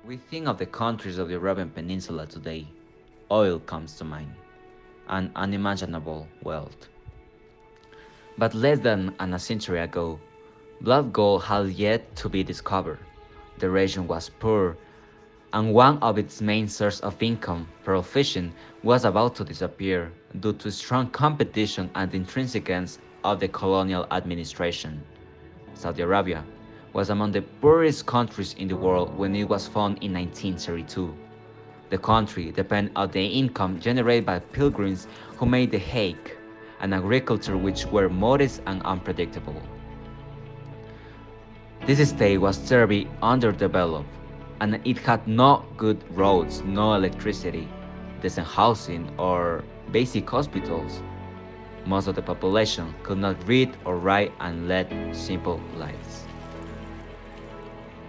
We think of the countries of the Arabian Peninsula today. Oil comes to mind, an unimaginable wealth. But less than a century ago, blood gold had yet to be discovered. The region was poor, and one of its main sources of income, pearl fishing, was about to disappear due to strong competition and the intrinsic ends of the colonial administration. Saudi Arabia was among the poorest countries in the world when it was founded in 1932. The country depended on the income generated by pilgrims who made the Hajj, and agriculture which were modest and unpredictable. This state was terribly underdeveloped, and it had no good roads, no electricity, decent housing, or basic hospitals. Most of the population could not read or write and led simple lives.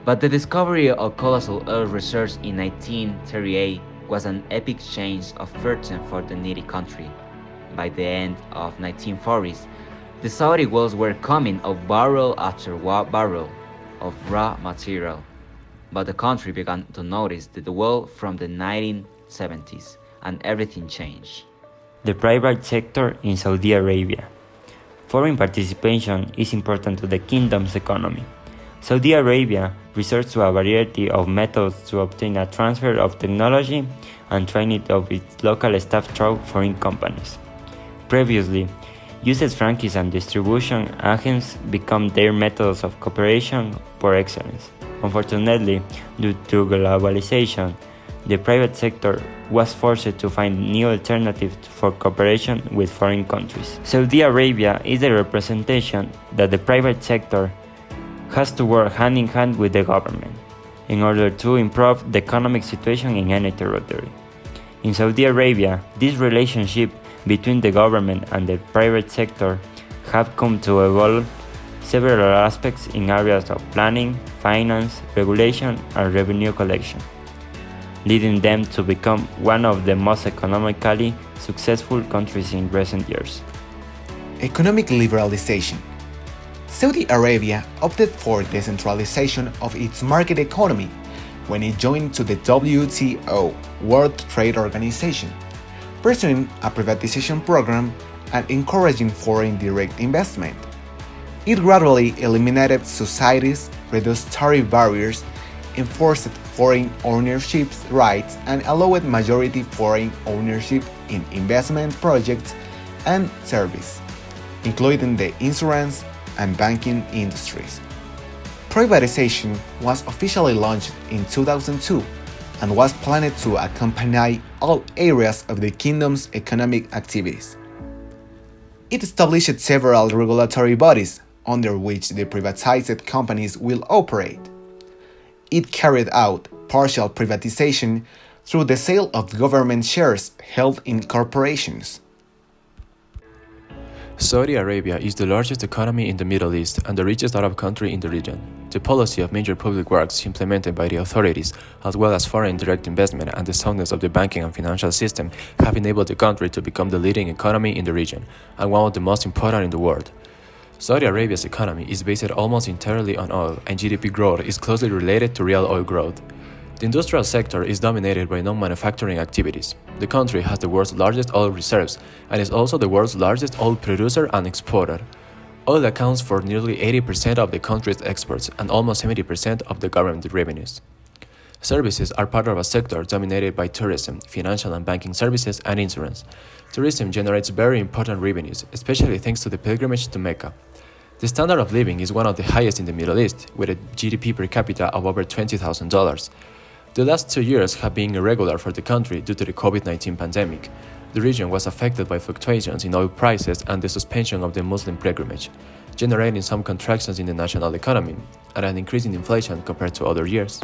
But the discovery of colossal oil reserves in 1938 was an epic change of fortune for the needy country. By the end of 1940s, the Saudi wells were coming of barrel after barrel of raw material, but the country began to notice the well from the 1970s, and everything changed. The private sector in Saudi Arabia. Foreign participation is important to the kingdom's economy. Saudi Arabia resorts to a variety of methods to obtain a transfer of technology and training of its local staff through foreign companies. Previously, used franchises and distribution agents become their methods of cooperation par excellence. Unfortunately, due to globalization, the private sector was forced to find new alternatives for cooperation with foreign countries. Saudi Arabia is the representation that the private sector has to work hand in hand with the government in order to improve the economic situation in any territory. In Saudi Arabia, this relationship between the government and the private sector have come to evolve several aspects in areas of planning, finance, regulation, and revenue collection, leading them to become one of the most economically successful countries in recent years. Economic liberalization. Saudi Arabia opted for decentralization of its market economy when it joined to the WTO, World Trade Organization, pursuing a privatization program and encouraging foreign direct investment. It gradually eliminated subsidies, reduced tariff barriers, enforced foreign ownership rights, and allowed majority foreign ownership in investment projects and services, including the insurance and banking industries. Privatization was officially launched in 2002 and was planned to accompany all areas of the kingdom's economic activities. It established several regulatory bodies under which the privatized companies will operate. It carried out partial privatization through the sale of government shares held in corporations. Saudi Arabia is the largest economy in the Middle East and the richest Arab country in the region. The policy of major public works implemented by the authorities, as well as foreign direct investment and the soundness of the banking and financial system, have enabled the country to become the leading economy in the region and one of the most important in the world. Saudi Arabia's economy is based almost entirely on oil, and GDP growth is closely related to real oil growth. The industrial sector is dominated by non-manufacturing activities. The country has the world's largest oil reserves and is also the world's largest oil producer and exporter. Oil accounts for nearly 80% of the country's exports and almost 70% of the government revenues. Services are part of a sector dominated by tourism, financial and banking services, and insurance. Tourism generates very important revenues, especially thanks to the pilgrimage to Mecca. The standard of living is one of the highest in the Middle East, with a GDP per capita of over $20,000. The last 2 years have been irregular for the country due to the COVID-19 pandemic. The region was affected by fluctuations in oil prices and the suspension of the Muslim pilgrimage, generating some contractions in the national economy and an increase in inflation compared to other years.